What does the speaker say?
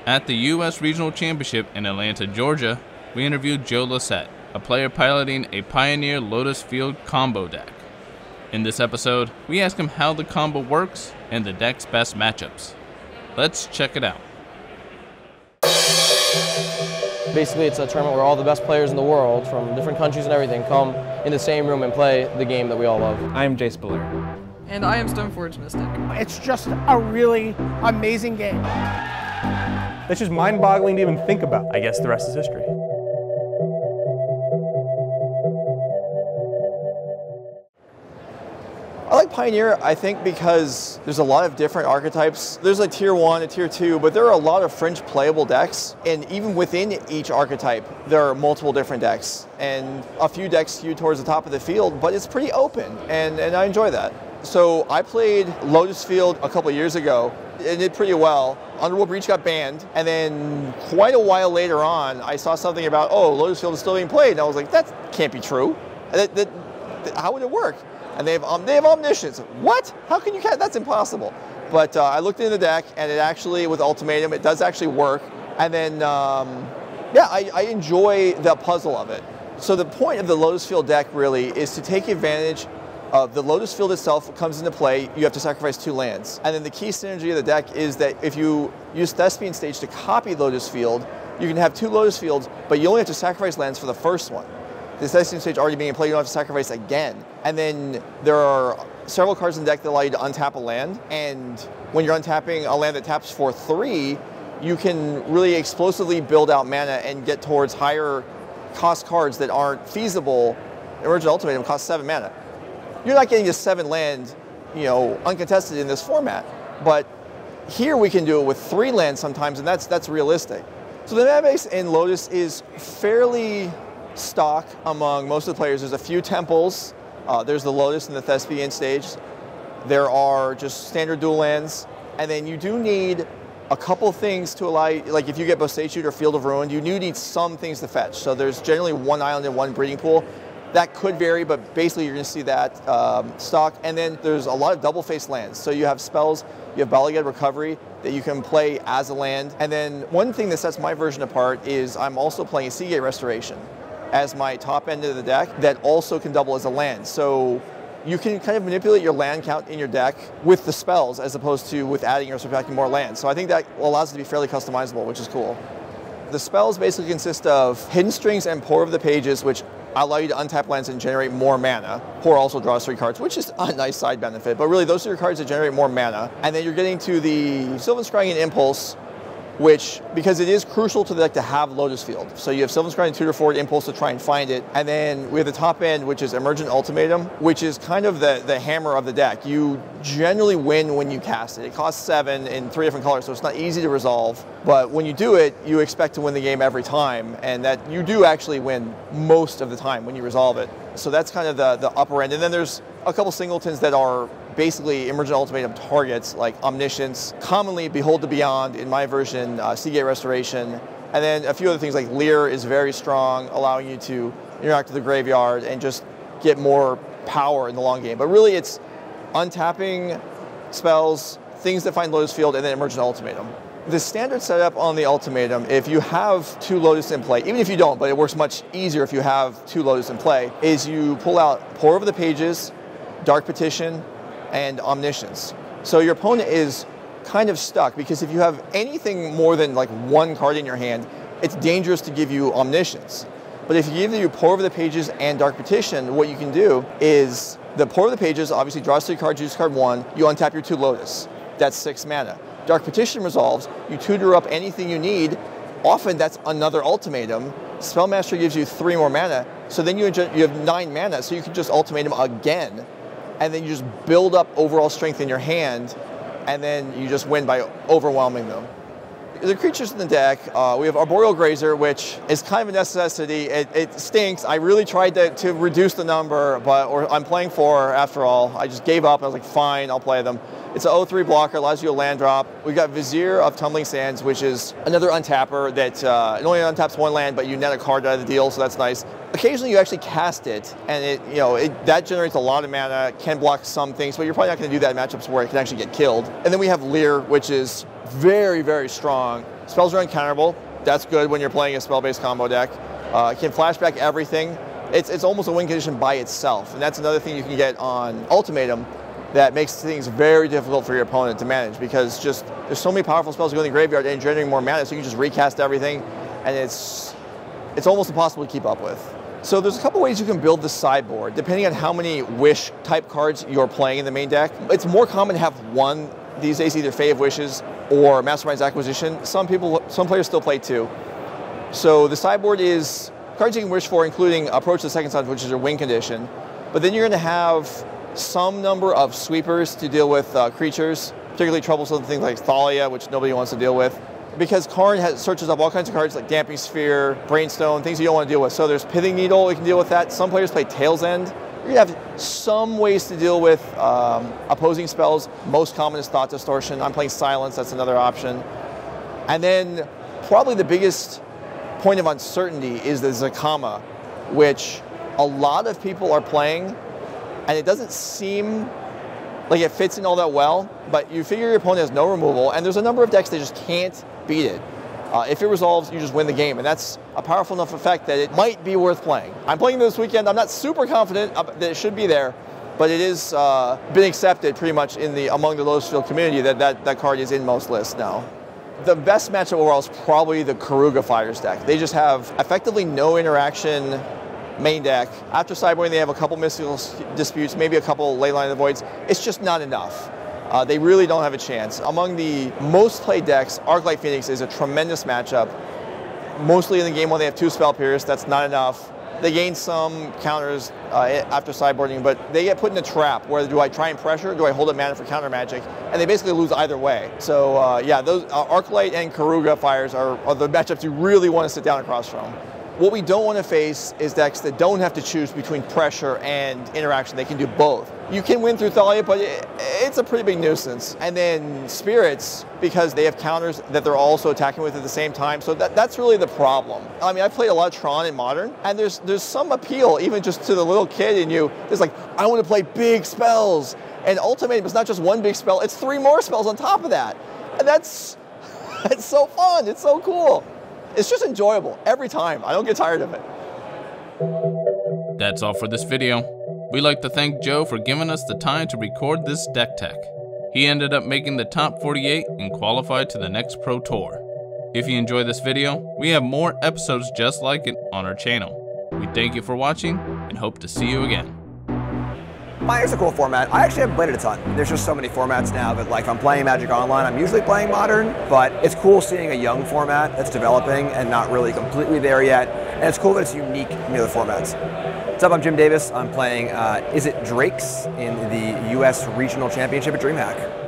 At the U.S. Regional Championship in Atlanta, Georgia, we interviewed Joe Lossett, a player piloting a Pioneer Lotus Field Combo deck. In this episode, we ask him how the combo works and the deck's best matchups. Let's check it out. Basically, it's a tournament where all the best players in the world from different countries and everything come in the same room and play the game that we all love. I am Jace Belair. And I am Stoneforge Mystic. It's just a really amazing game. It's just mind-boggling to even think about. I guess the rest is history. I like Pioneer, I think, because there's a lot of different archetypes. There's a tier 1, a tier 2, but there are a lot of fringe playable decks. And even within each archetype, there are multiple different decks. And a few decks skewed towards the top of the field, but it's pretty open, and I enjoy that. So I played Lotus Field a couple years ago. It did pretty well. Underworld Breach got banned, and then quite a while later on, I saw something about, oh, Lotus Field is still being played. And I was like, that can't be true. How would it work? And they have Omniscience. What? How can you catch? That's impossible. But I looked into the deck, and it actually, with Ultimatum, it does actually work. And then, yeah, I enjoy the puzzle of it. So the point of the Lotus Field deck really is to take advantage of the Lotus Field itself comes into play. You have to sacrifice 2 lands. And then the key synergy of the deck is that if you use Thespian stage to copy Lotus Field, you can have 2 Lotus Fields, but you only have to sacrifice lands for the first one. The Thespian stage already being in play, you don't have to sacrifice again. And then there are several cards in the deck that allow you to untap a land. And when you're untapping a land that taps for 3, you can really explosively build out mana and get towards higher cost cards that aren't feasible. Emergent Ultimatum costs 7 mana. You're not getting to 7 land, uncontested in this format. But here we can do it with 3 lands sometimes, and that's realistic. So the mana base in Lotus is fairly stock among most of the players. There's a few temples. There's the Lotus and the Thespian stage. There are just standard dual lands. And then you do need a couple things to allow you, like if you get Boseiju or Field of Ruin, you do need some things to fetch. So there's generally 1 island and 1 breeding pool. That could vary, but basically you're going to see that stock. And then there's a lot of double-faced lands. So you have spells, you have Bala Ged Recovery that you can play as a land. And then one thing that sets my version apart is I'm also playing Seagate Restoration as my top end of the deck that also can double as a land. So you can kind of manipulate your land count in your deck with the spells as opposed to with adding or subtracting more lands. So I think that allows it to be fairly customizable, which is cool. The spells basically consist of Hidden Strings and Pore of the Pages, which allow you to untap lands and generate more mana. Pore also draws 3 cards, which is a nice side benefit, but really those are your cards that generate more mana. And then you're getting to the Sylvan Scrying and Impulse, which, because it is crucial to the deck to have Lotus Field. So you have Sylvan Scrying, tutor forward, Impulse to try and find it. And then we have the top end, which is Emergent Ultimatum, which is kind of the hammer of the deck. You generally win when you cast it. It costs 7 in 3 different colors, so it's not easy to resolve. But when you do it, you expect to win the game every time, and that you do actually win most of the time when you resolve it. So that's kind of the upper end. And then there's a couple singletons that are basically Emergent Ultimatum targets, like Omniscience, commonly Behold the Beyond, in my version, Seagate Restoration, and then a few other things like Lier is very strong, allowing you to interact with the graveyard and just get more power in the long game. But really it's untapping spells, things that find Lotus Field, and then Emergent Ultimatum. The standard setup on the Ultimatum, if you have 2 Lotus in play, even if you don't, but it works much easier if you have 2 Lotus in play, is you pull out Pore Over the Pages, Dark Petition, and Omniscience. So your opponent is kind of stuck, because if you have anything more than like 1 card in your hand, it's dangerous to give you Omniscience. But if you give you Pore Over the Pages and Dark Petition, what you can do is the Pore Over the Pages obviously draws 3 cards, you discard 1, you untap your 2 Lotus. That's 6 mana. Dark Petition resolves, you tutor up anything you need, often that's another Ultimatum. Spellmaster gives you 3 more mana, so then you have 9 mana, so you can just Ultimatum again, and then you just build up overall strength in your hand, and then you just win by overwhelming them. The creatures in the deck, we have Arboreal Grazer, which is kind of a necessity. It stinks. I really tried to reduce the number, but I'm playing 4 after all. I just gave up. I was like, fine, I'll play them. It's an 0-3 blocker, allows you a land drop. We've got Vizier of Tumbling Sands, which is another untapper that it only untaps 1 land, but you net a card out of the deal, so that's nice. Occasionally you actually cast it, and that generates a lot of mana, can block some things, but you're probably not going to do that in matchups where it can actually get killed. And then we have Lier, which is very, very strong. Spells are uncounterable. That's good when you're playing a spell-based combo deck. It can flashback everything. It's almost a win condition by itself, and that's another thing you can get on Ultimatum that makes things very difficult for your opponent to manage, because just there's so many powerful spells that go in the graveyard and generating more mana, so you can just recast everything, and it's almost impossible to keep up with. So there's a couple ways you can build the sideboard, depending on how many Wish type cards you're playing in the main deck. It's more common to have one these days, either Fae of Wishes or Mastermind's Acquisition. Some players still play two. So the sideboard is cards you can wish for, including Approach to the Second Sun, which is a win condition. But then you're going to have some number of sweepers to deal with creatures, particularly troublesome things like Thalia, which nobody wants to deal with. Because Karn searches up all kinds of cards like Damping Sphere, Brainstone, things you don't want to deal with. So there's Pithing Needle, you can deal with that. Some players play Tail's End. You're going to have some ways to deal with opposing spells. Most common is Thought Distortion. I'm playing Silence, that's another option. And then probably the biggest point of uncertainty is the Zacama, which a lot of people are playing, and it doesn't seem like it fits in all that well, but you figure your opponent has no removal, and there's a number of decks that just can't beat it. If it resolves, you just win the game, and that's a powerful enough effect that it might be worth playing. I'm playing this weekend. I'm not super confident that it should be there, but it is been accepted pretty much among the Lotus Field community that card is in most lists now. The best matchup overall is probably the Karuga Fighters deck. They just have effectively no interaction main deck. After sideboarding, they have a couple Mystical Disputes, maybe a couple Leyline of the Voids. It's just not enough. They really don't have a chance. Among the most played decks, Arclight Phoenix is a tremendous matchup. Mostly in the game 1, they have 2 Spell Pierce. That's not enough. They gain some counters after sideboarding, but they get put in a trap where do I try and pressure, or do I hold up mana for counter magic? And they basically lose either way. So yeah, those Arclight and Karuga Fires are the matchups you really want to sit down across from. What we don't want to face is decks that don't have to choose between pressure and interaction. They can do both. You can win through Thalia, but it's a pretty big nuisance. And then Spirits, because they have counters that they're also attacking with at the same time. So that's really the problem. I mean, I played a lot of Tron in Modern, and there's some appeal, even just to the little kid in you. It's like, I want to play big spells. And Ultimatum is not just one big spell, it's 3 more spells on top of that. And that's so fun, it's so cool. It's just enjoyable every time. I don't get tired of it. That's all for this video. We'd like to thank Joe for giving us the time to record this deck tech. He ended up making the top 48 and qualified to the next Pro Tour. If you enjoyed this video, we have more episodes just like it on our channel. We thank you for watching and hope to see you again. Pioneer's a cool format. I actually haven't played it a ton. There's just so many formats now that, like, if I'm playing Magic Online, I'm usually playing Modern, but it's cool seeing a young format that's developing and not really completely there yet, and it's cool that it's unique from the other formats. What's up, I'm Jim Davis. I'm playing Is It Drakes in the US Regional Championship at DreamHack.